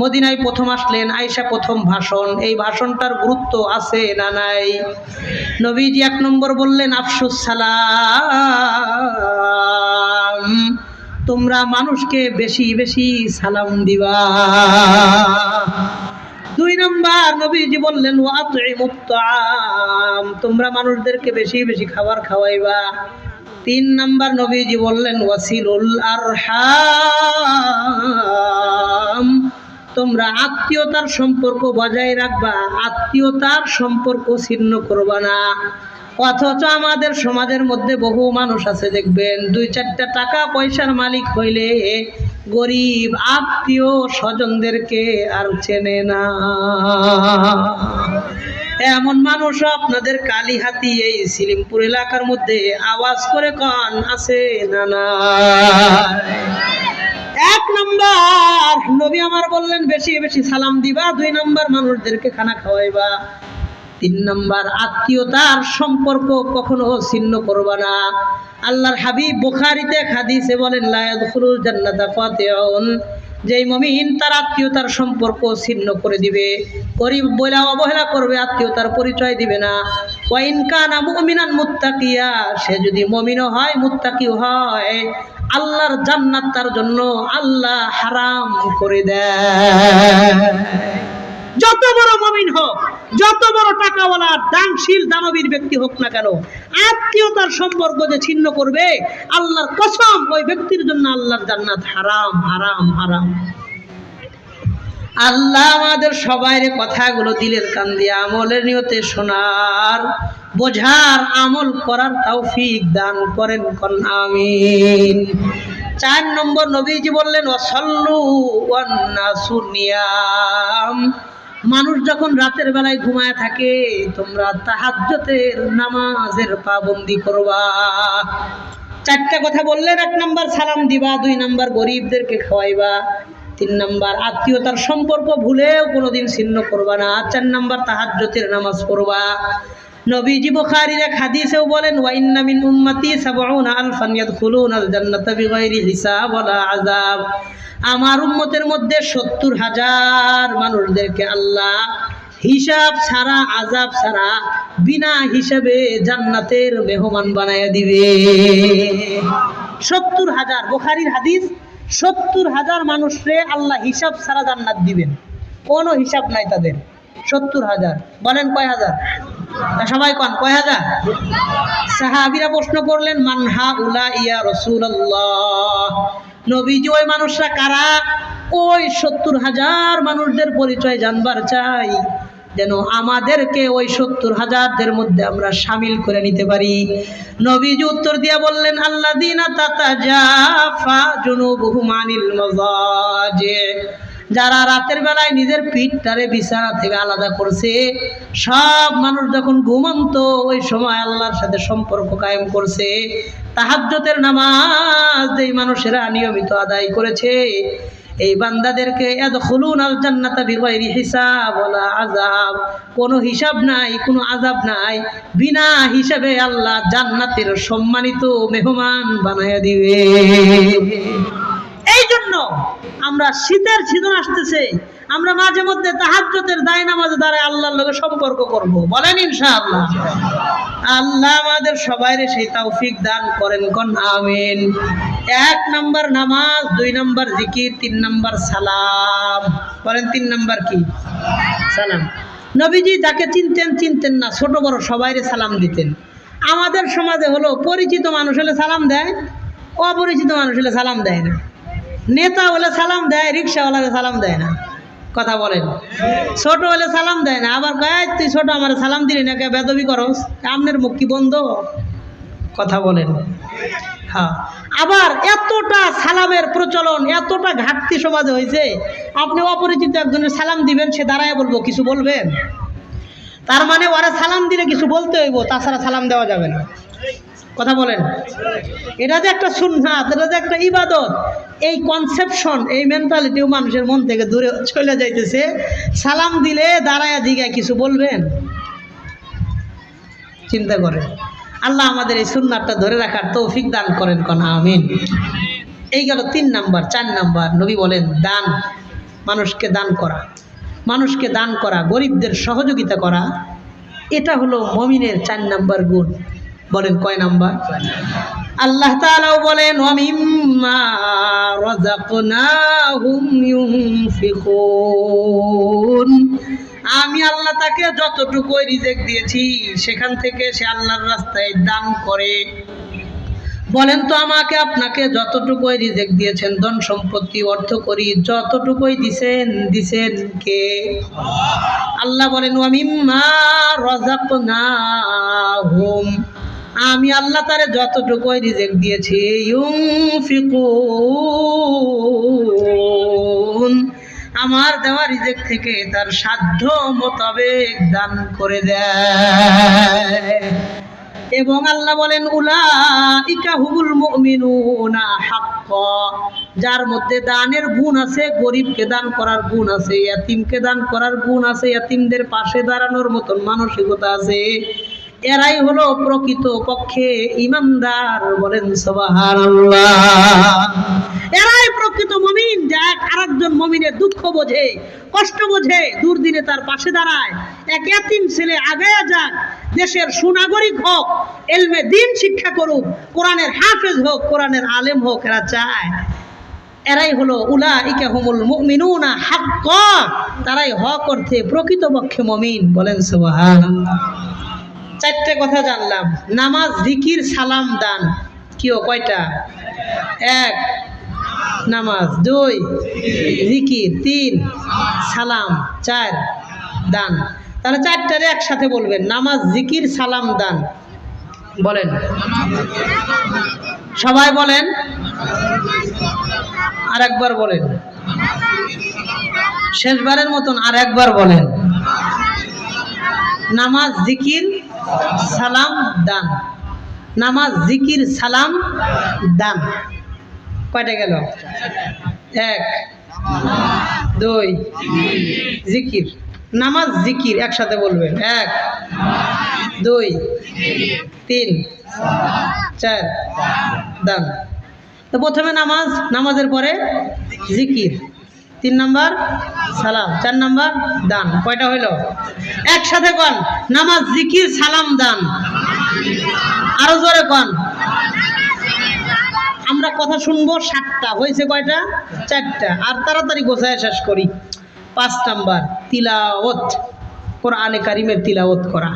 মদিনায় প্রথম আসলেন, আয়েশা প্রথম ভাষণ। এই ভাষণটার গুরুত্ব আছে না নাই? নবীজি 1 নম্বর বললেন আফসুস সালাম, তোমরা মানুষকে বেশি বেশি সালাম দিবা। 2 নম্বর নবীজি বললেন ওয়াতইমুত তাআম, তোমরা মানুষদেরকে বেশি বেশি খাবার খাওয়াইবা। 3 নম্বর নবীজি বললেন ওয়াসিলুল আরহাম, তোমরা আত্মীয়তার সম্পর্ক বজায় রাখবা, আত্মীয়তার সম্পর্ক ছিন্ন করবা না। অথচ আমাদের সমাজের মধ্যে বহু মানুষ আছে দেখবেন 2-4টা টাকা পয়সার মালিক হইলে গরিব আত্মীয় স্বজনদেরকে আর চেনে না। এমন মানুষও আপনাদের কালীহাতি এই সিলিমপুর এলাকার মধ্যে আওয়াজ করে কন আছে না না? 1 নম্বর নবী আমার বললেন বেশি বেশি সালাম দিবা, 2 নম্বর মানুষদেরকে খানা খাওয়াইবা, 3 নম্বর আত্মীয়তার সম্পর্ক কখনো ছিন্ন করবা না। আল্লাহর হাবিব বুখারীতে হাদিসে বলেন লা ইয়াদখুলুল জান্নাতা ফাতিউন, যেই মুমিন তার আত্মীয়তার সম্পর্ক ছিন্ন করে দিবে, গরিব বলে অবহেলা করবে, আত্মীয়তার পরিচয় দিবে না। ওয়া ইন কানা মুমিনান মুত্তাকিয়া, সে যদি মুমিনও হয় মুত্তাকিও হয়, আল্লাহর জান্নাত তার জন্য আল্লাহ হারাম করে দেয়। যত বড় মুমিন হোক, যত বড় টাকাওয়ালা দানশীল দানবীর ব্যক্তি হোক না কেন, আত্মীয়তার সম্পর্ক যে ছিন্ন করবে, আল্লাহর কসম ওই ব্যক্তির জন্য আল্লাহর জান্নাত হারাম হারাম হারাম। আল্লাহ আমাদের সবাইয়ের কথাগুলো দিলের কান দিয়ে আমলের নিয়তে শোনার, বোঝার, আমল করার তৌফিক দান করেন, কোন আমিন। 4 নম্বর নবীজি বললেন ওয়াসাল্লু ওয়ান নাসু নিয়াম, মানুষ যখন রাতের বেলায় ঘুমায় থাকে তোমরা তাহাজ্জুদের নামাজের পাবন্দি করবা। 4টা কথা বললেন। 1 নম্বর সালাম দিবা, 2 নম্বর গরিবদেরকে খাওয়াইবা, 3 নম্বর আত্মীয়তার সম্পর্ক ভুলেও কোনোদিন ছিন্ন করবা না, 4 নম্বর তাহাজ্জুদের নামাজ পড়বা। নবীজি বুখারীর এক হাদিসেও বলেন ওয়া ইন্না মিন উম্মতি 70 আলফান ইয়াদখুলুনাল জান্নাতা বিগাইরি হিসাব ওয়ালা আযাব, আমার উম্মতের মধ্যে 70,000 মানুষদেরকে আল্লাহ হিসাব ছাড়া, আযাব ছাড়া, বিনা হিসাবে জান্নাতের মেহমান বানায়া দিবে। 70,000, বুখারীর হাদিস, 70,000 মানুষরে আল্লাহ হিসাব ছাড়া জান্নাত দিবেন, কোনো হিসাব নাই তাদের। 70,000 বলেন কয় হাজার? সবাই কন কয় হাজার? সাহাবীরা প্রশ্ন করলেন মান হাউলা ইয়া রাসূলুল্লাহ, নবীজি ওই মানুষরা কারা? ওই 70,000 মানুষদের পরিচয় জানবার চাই, যেন আমাদেরকে ওই 70,000-দের মধ্যে আমরা শামিল করে নিতে পারি। নবীজি উত্তর দিয়া বললেন আল্লাযীনা তাতাজাফা জুনুবুহুম আনিল মাযাজি, যারা রাতের বেলায় নিজের পিঠটারে বিছানা থেকে আলাদা করছে, সব মানুষ যখন ঘুমন্ত ওই সময় আল্লাহর সাথে সম্পর্ক কায়েম করছে, তাহাজ্জুদের নামাজ যেই মানুষেরা নিয়মিত আদায় করেছে, এই বান্দাদেরকে ইয়াদখুলুনাল জান্নাতা বিগাইরি হিসাব ওয়ালা আযাব, কোনো হিসাব নাই, কোনো আযাব নাই, বিনা হিসাবে আল্লাহ জান্নাতের সম্মানিত মেহমান বানায়া দিবে। এই জন্য আমরা শীতের সিজন আসতেছে, আমরা মাঝে মধ্যে তাহাজ্জুদের নামাজে দাঁড়ায় আল্লাহর লগে সম্পর্ক করব, বলেন ইনশাআল্লাহ। আল্লাহ আমাদের সবাইরে সেই তৌফিক দান করেন, কোন আমিন। 1 নম্বর নামাজ, 2 নম্বর জিকির, 3 নম্বর সালাম। বলেন 3 নম্বর কি? সালাম। নবীজি যাকে চিনতেন না, ছোট বড় সবাইরে সালাম দিতেন। আমাদের সমাজে হলো পরিচিত মানুষ হলে সালাম দেয়, অপরিচিত মানুষ হলে সালাম দেয় না। নেতা হলে সালাম দেয়, রিক্সাওয়ালাকে সালাম দেয় না। কথা বলেন। ছোট হলে সালাম দেয় না, আবার কয় তুই ছোট আমার সালাম দিলি না, কে বেদবি করস, আমনের মুখ কি বন্ধ? কথা বলেন। হ্যাঁ, আবার এতটা সালামের প্রচলন, এতটা ঘাটতি সমাজে হয়েছে, আপনি অপরিচিত একজনের সালাম দিবেন, সে দাঁড়ায় বলবো, কিছু বলবেন? তার মানে ওরা সালাম দিলে কিছু বলতে হইব, তাছাড়া সালাম দেওয়া যাবে না। কথা বলেন। এটা যে একটা সুন্নাত, এটা যে একটা ইবাদত, এই কনসেপশন, এই মেন্টালিটিও মানুষের মন থেকে দূরে চলে যাইতেছে। সালাম দিলে দাঁড়ায়া জিগায় কিছু বলবেন? চিন্তা করেন। আল্লাহ আমাদের এই সুন্নাতটা ধরে রাখার তৌফিক দান করেন, কোন আমিন। এই গেল 3 নাম্বার। 4 নাম্বার নবী বলেন দান। মানুষকে দান করা, মানুষকে দান করা, গরিবদের সহযোগিতা করা, এটা হলো মুমিনের 4 নাম্বার গুণ। বলেন কয় নাম্বার? আল্লাহ তাআলাও বলেন ওয়া মিম্মা রাযাকনাহুম ইউনফিকুন, আমি আল্লাহ তাকে যতটুকু রিজিক দিয়েছি সেখান থেকে সে আল্লাহর রাস্তায় দান করে। বলেন তো আমাকে আপনাকে যতটুকুই রিজিক দিয়েছেন, ধন সম্পত্তি অর্থ করি যতটুকুই দিছেন কে? আল্লাহ বলেন ওয়া মিম্মা রাযাকনাহুম, আমি আল্লাহ তারে যতটুকুই রিজিক দিয়েছি ইউনফিকুন, আমার দেওয়া রিজিক থেকে তার সাধ্য মোতাবেক দান করে দেয়। এবং আল্লাহ বলেন উলাইকা হুমুল মুমিনুনা হাক্কা, যার মধ্যে দানের গুণ আছে, গরিবকে দান করার গুণ আছে, ইয়াতিমকে দান করার গুণ আছে, ইয়াতিমদের পাশে দাঁড়ানোর মতন মানসিকতা আছে, এরাই হলো প্রকৃত পক্ষে ঈমানদার। বলেন সুবহানাল্লাহ। এরাই প্রকৃত মুমিন, যা আরেকজন মুমিনের দুঃখ বোঝে, কষ্ট বোঝে, দুর্দিনে তার পাশে দাঁড়ায়। এক ইয়াতিম ছেলে আগায়া যাক, দেশের সুনাগরিক হোক, ইলমে দ্বীন শিক্ষা করুক, কোরআনের হাফেজ হোক, কোরআনের আলেম হোক, এরা চায়। এরাই হলো উলাইকা হুমুল মুমিনুনা হাক্কা, তারাই হক অর্থে প্রকৃতপক্ষে মুমিন। বলেন সুবহানাল্লাহ। 4টে কথা জানলাম। নামাজ, জিকির, সালাম, দান। কিও কয়টা? 1 নামাজ, 2 জিকির, 3 সালাম, 4 দান। তাহলে 4টারে একসাথে বলবেন, নামাজ, জিকির, সালাম, দান। বলেন সবাই বলেন, আর একবার বলেন, শেষবারের মতন আর একবার বলেন। নামাজ, জিকির, সালাম, দান। নামাজ, জিকির, সালাম, দান। কয়টা গেল? 1 2 জিকির, নামাজ, জিকির একসাথে বলবেন। 1 2 3 4 দান। তো প্রথমে নামাজ, নামাজের পরে জিকির, 3 নাম্বার সালাম, 4 নাম্বার দান। কয়টা হইল? একসাথে কন, নামাজ, জিকির, সালাম, দান। আরো জোরে কন। আমরা কথা শুনবো 7টা, হয়েছে কয়টা? 4টা। আর তাড়াতাড়ি গোছায় শেষ করি। 5 নাম্বার তিলাওয়াত, কোরআনে কারিমের তিলাওয়াত করা।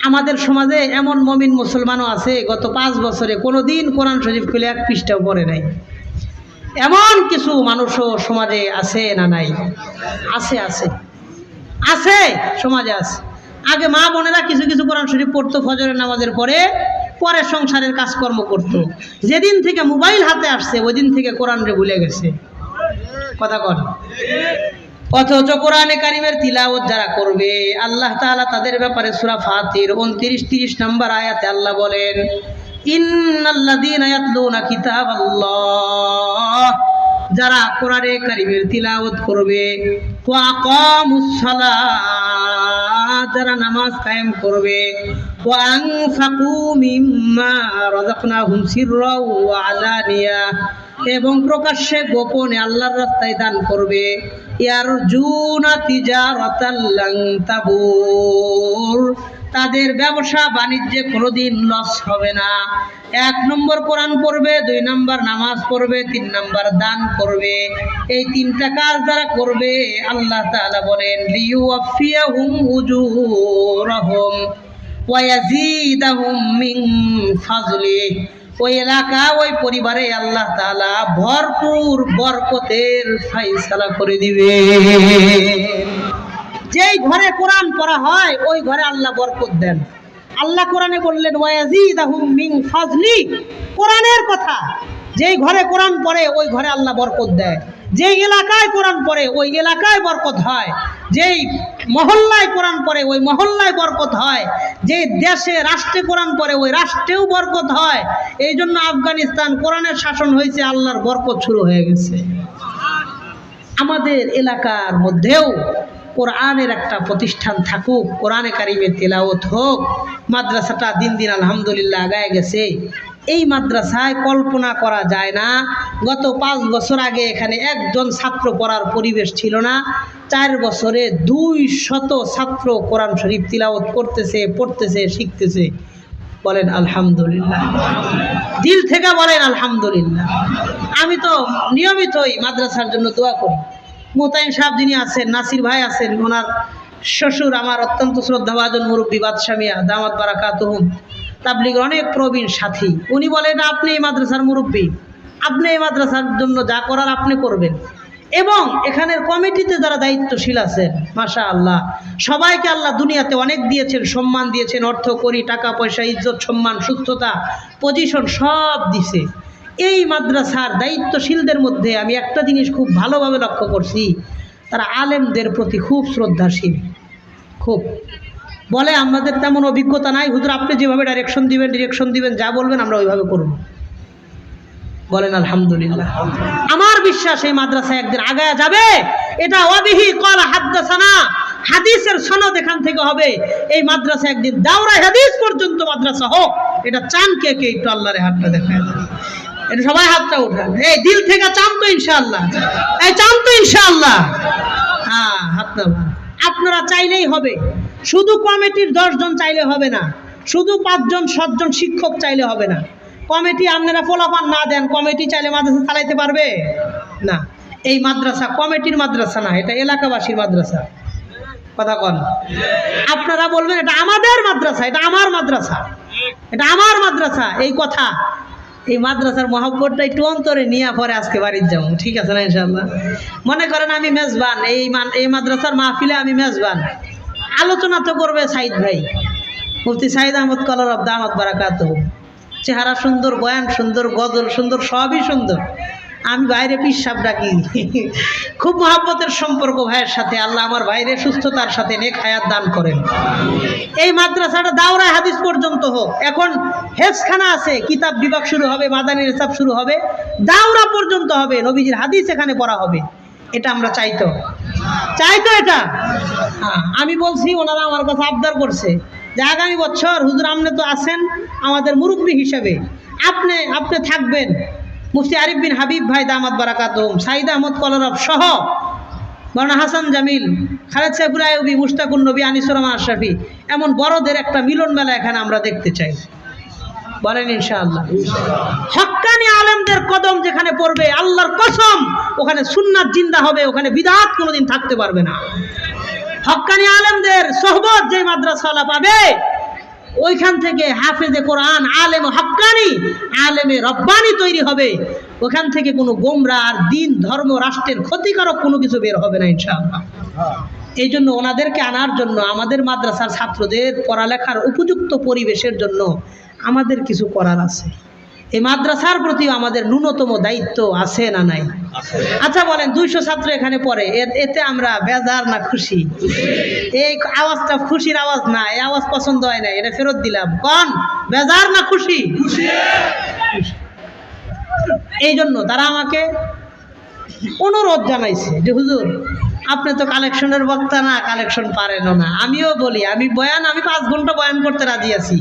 আমাদের সমাজে এমন মুমিন মুসলমানও আছে গত 5 বছরে কোনোদিন কোরআন শরীফ খুলে 1 পৃষ্ঠাও পড়ে নাই। এমন কিছু মানুষও সমাজে আছে না নাই? আছে আছে আছে, সমাজে আছে। আগে মা বোনেরা কিছু কিছু কোরআন শরীফ পড়তো ফজরের নামাজের পরে, পরে সংসারের কাজকর্ম করত। যেদিন থেকে মোবাইল হাতে আসছে ওই দিন থেকে কোরআনরে ভুলে গেছে। কথা কন। অথচ কোরআনে কারিমের তিলাওয়াত যারা করবে, আল্লাহ তাআলা তাদের ব্যাপারে সূরা ফাতির 29-30 নম্বর আয়াতে আল্লাহ বলেন ইন্নাল্লাযীনা ইয়াতলুনা কিতাবাল্লাহ, যারা কোরআনে কারিমের তিলাওয়াত করবে, ওয়া আকামুস সালাত, যারা নামাজ কায়েম করবে, ওয়া আনফাকু মিম্মা রাযাকনাহুম সিররাও ওয়া আলানিয়া, এবং প্রকাশ্যে গোপনে আল্লাহর রাস্তায় দান করবে, ইয়ারজুনা তিজারাতাল লান তাবুর, তাদের ব্যবসা বাণিজ্যে কোনোদিন লস হবে না। 1 নম্বর কোরআন পড়বে, 2 নম্বর নামাজ পড়বে, 3 নম্বর দান করবে। এই 3টা কাজ যারা করবে, আল্লাহ তাআলা বলেন লিইউফিয়াহুম উজুরাহুম ওয়া ইয়াজিদাহুম মিন ফাজলি, ওই এলাকা, ওই পরিবারে আল্লাহ তাআলা ভরপুর বরকতের ফয়সালা করে দিবে। যেই ঘরে কোরআন পড়া হয় ওই ঘরে আল্লাহ বরকত দেন। আল্লাহ কোরআনে বললেন ওয়া ইয়াজিদাহুম মিন ফাজলি, কোরআনের কথা। যেই ঘরে কোরআন পড়ে ওই ঘরে আল্লাহ বরকত দেয়। যেই এলাকায় কোরআন পড়ে ওই এলাকায় বরকত হয়। যেই মহল্লায় কোরআন পড়ে ওই মহল্লায় বরকত হয়। যেই দেশে, রাষ্ট্রে কোরআন পড়ে ওই রাষ্ট্রেও বরকত হয়। এই জন্য আফগানিস্তান কোরআনের শাসন হয়েছে, আল্লাহর বরকত শুরু হয়ে গেছে। আমাদের এলাকার মধ্যেও কোরআনের একটা প্রতিষ্ঠান থাকুক, কোরআনে কারিমের তেলাওয়াত হোক। মাদ্রাসাটা দিন দিন আলহামদুলিল্লাহ আগায় গেছে। এই মাদ্রাসায় কল্পনা করা যায় না, গত 5 বছর আগে এখানে একজন ছাত্র পড়ার পরিবেশ ছিল না। 4 বছরে 200 ছাত্র কোরআন শরীফ তিলাওয়াত করতেছে, পড়তেছে, শিখতেছে। বলেন আলহামদুলিল্লাহ, দিল থেকে বলেন আলহামদুলিল্লাহ। আমি তো নিয়মিতই মাদ্রাসার জন্য দোয়া করি। মোতায়েন সাহেব যিনি আছেন, নাসির ভাই আছেন, ওনার শ্বশুর আমার অত্যন্ত শ্রদ্ধাভাজন মুরব্বী বাদশা মিয়া দামাত বারাকাতুহুম, তাবলীগের অনেক প্রবীণ সাথী। উনি বলেন আপনি এই মাদ্রাসার মুরব্বী, আপনি এই মাদ্রাসার জন্য যা করার আপনি করবেন। এবং এখানের কমিটিতে যারা দায়িত্বশীল আছেন, মাশাআল্লাহ, সবাইকে আল্লাহ দুনিয়াতে অনেক দিয়েছেন, সম্মান দিয়েছেন, অর্থ করি, টাকা পয়সা, ইজ্জত, সম্মান, সুস্থতা, পজিশন সব দিছে। এই মাদ্রাসার দায়িত্বশীলদের মধ্যে আমি একটা জিনিস খুব ভালোভাবে লক্ষ্য করছি, তারা আলেমদের প্রতি খুব শ্রদ্ধাশীল। খুব বলে আমাদের তেমন অভিজ্ঞতা নাই, হুজুর আপনি যেভাবে ডিরেকশন দিবেন, যা বলবেন আমরা ওইভাবে করব। বলেন আলহামদুলিল্লাহ। আমার বিশ্বাস এই মাদ্রাসা একদিন আগায়া যাবে। এটা ওয়াবিহি ক্বালা হাদাসানা, হাদিসের সনদ এখান থেকে হবে। এই মাদ্রাসা একদিন দাওরা হাদিস পর্যন্ত মাদ্রাসা হোক। এটা চান কে কে? একটু আল্লাহর হাতটা দেখায়, এটা সবাই হাতটা উঠান। এই দিল থেকে চান তো ইনশাআল্লাহ? এই চান তো ইনশাআল্লাহ? হ্যাঁ, হাতটা আপনারা চাইলেই হবে। শুধু কমিটির 10 জন চাইলে হবে না, শুধু 5 জন 7 জন শিক্ষক চাইলে হবে না। কমিটি আপনারা পোলাপান না দেন, কমিটি চাইলে মাদ্রাসা চালাইতে পারবে না। এই মাদ্রাসা কমিটির মাদ্রাসা না, এটা এলাকাবাসীর মাদ্রাসা। কথা কন। আপনারা বলবেন এটা আমাদের মাদ্রাসা, এটা আমার মাদ্রাসা, এটা আমার মাদ্রাসা। এই কথা, এই মাদ্রাসার মহব্বতটা একটু অন্তরে নিয়ে পরে আজকে বাড়িতে যাবো, ঠিক আছে না ইনশাআল্লাহ? মনে করেন আমি মেজবান, এই মাদ্রাসার মাহফিলে আমি মেজবান। আলোচনা তো করবে সাইদ ভাই, মুফতি সাইদ আহমদ কলরব দামাত বারাকাতুহুম। চেহারা সুন্দর, বয়ান সুন্দর, গজল সুন্দর, সবই সুন্দর। আমি বাইরে পিসাব ডাকি। খুব মহব্বতের সম্পর্ক ভাইয়ের সাথে। আল্লাহ আমার বাইরে সুস্থতার সাথে নেক হায়াত দান করেন। এই মাদ্রাসাটা দাওরা হাদিস পর্যন্ত হোক। এখন হেফজখানা আছে, কিতাব বিভাগ শুরু হবে, মাদানী রেসাব শুরু হবে, দাওরা পর্যন্ত হবে, নবীজির হাদিস এখানে পড়া হবে। এটা আমরা চাইতো এটা। হ্যাঁ, আমি বলছি, ওনারা আমার কাছে আবদার করছে যে আগামী বছর হুজুর আপনি তো আছেন আমাদের মুরব্বী হিসেবে, আপনি থাকবেন। মুফতি আরিফ বিন হাবিব ভাই দামাত বারাকাতুহুম, সাইদ আহমদ কলরব সহ মাওলানা হাসান জামিল, খালেদ সাইফুল আইয়ুবী, মুশতাকুন নবী, আনিসুর রহমান আশরাফি, এমন বড়দের একটা মিলন মেলা এখানে আমরা দেখতে চাই। বলেন ইনশাআল্লাহ। হক্কানি আলেমদের কদম যেখানে পড়বে, আল্লাহর কসম ওখানে সুন্নাত জিন্দা হবে, ওখানে বিদআত কোনোদিন থাকতে পারবে না। হক্কানি আলেমদের সোহবত যে মাদ্রাসাওয়ালা পাবে, ওইখান থেকে হাফেজে কোরআন, আলেম হক্কানি, আলেমে রব্বানি তৈরি হবে। ওখান থেকে কোনো গোমরা আর দিন ধর্ম রাষ্ট্রের ক্ষতিকারক কোনো কিছু বের হবে না ইনশাআল্লাহ। এই জন্য ওনাদেরকে আনার জন্য, আমাদের মাদ্রাসার ছাত্রদের পড়ালেখার উপযুক্ত পরিবেশের জন্য আমাদের কিছু করার আছে। এই মাদ্রাসার প্রতি আমাদের ন্যূনতম দায়িত্ব আছে না নাই? আচ্ছা বলেন, 200 ছাত্র এখানে পড়ে, এতে আমরা বেজার না খুশি? এই আওয়াজটা খুশির আওয়াজ না, এই আওয়াজ পছন্দ হয় না, এটা ফেরত দিলাম। কোন বেজার না খুশি? এই জন্য তারা আমাকে অনুরোধ জানাইছে যে হুজুর আপনি তো কালেকশনের বক্তা না, কালেকশন পারেনও না। আমিও বলি, আমি 5 ঘন্টা বয়ান করতে রাজি আছি,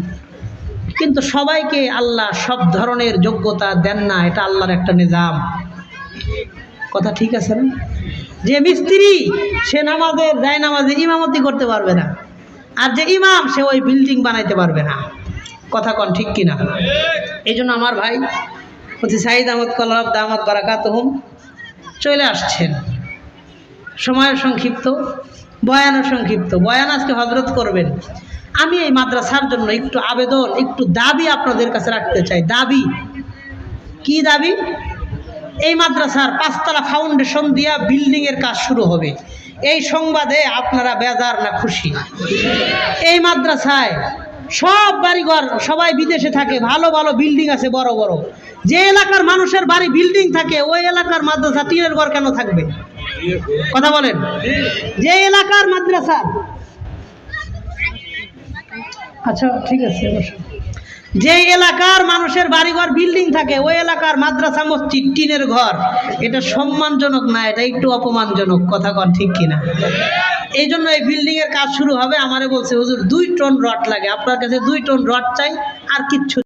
কিন্তু সবাইকে আল্লাহ সব ধরনের যোগ্যতা দেন না, এটা আল্লাহর একটা নিজাম। কথা ঠিক আছে না? যে মিস্ত্রি সে নামাজে ইমামতি করতে পারবে না, আর যে ইমাম সে ওই বিল্ডিং বানাইতে পারবে না। কথা কন ঠিক কিনা? এই জন্য আমার ভাই মুফতি সাইদ আহমদ কলরব দামাত বারাকাতুহুম চলে আসছেন। সময় সংক্ষিপ্ত, বয়ানও সংক্ষিপ্ত। বয়ান আজকে হজরত করবেন। আমি এই মাদ্রাসার জন্য একটু আবেদন, একটু দাবি আপনাদের কাছে রাখতে চাই। দাবি কি? দাবি এই মাদ্রাসার 5 তলা ফাউন্ডেশন দিয়া বিল্ডিং এর কাজ শুরু হবে। এই সংবাদে আপনারা বেজার না খুশি? এই মাদ্রাসায় সব বাড়িঘর, সবাই বিদেশে থাকে, ভালো ভালো বিল্ডিং আছে, বড় বড়। যে এলাকার মানুষের বাড়ি বিল্ডিং থাকে, ওই এলাকার মাদ্রাসা টিনের ঘর কেন থাকবে? কথা বলেন। যে এলাকার মাদ্রাসা, আচ্ছা ঠিক আছে, যে এলাকার মানুষের বাড়িঘর বিল্ডিং থাকে, ওই এলাকার মাদ্রাসা মসজিদ টিনের ঘর, এটা সম্মানজনক না, এটা একটু অপমানজনক। কথা কন ঠিক কিনা? এই জন্য এই বিল্ডিং এর কাজ শুরু হবে। আমারে বলছে হুজুর 2 টন রড লাগে, আপনার কাছে 2 টন রড চাই, আর কিচ্ছু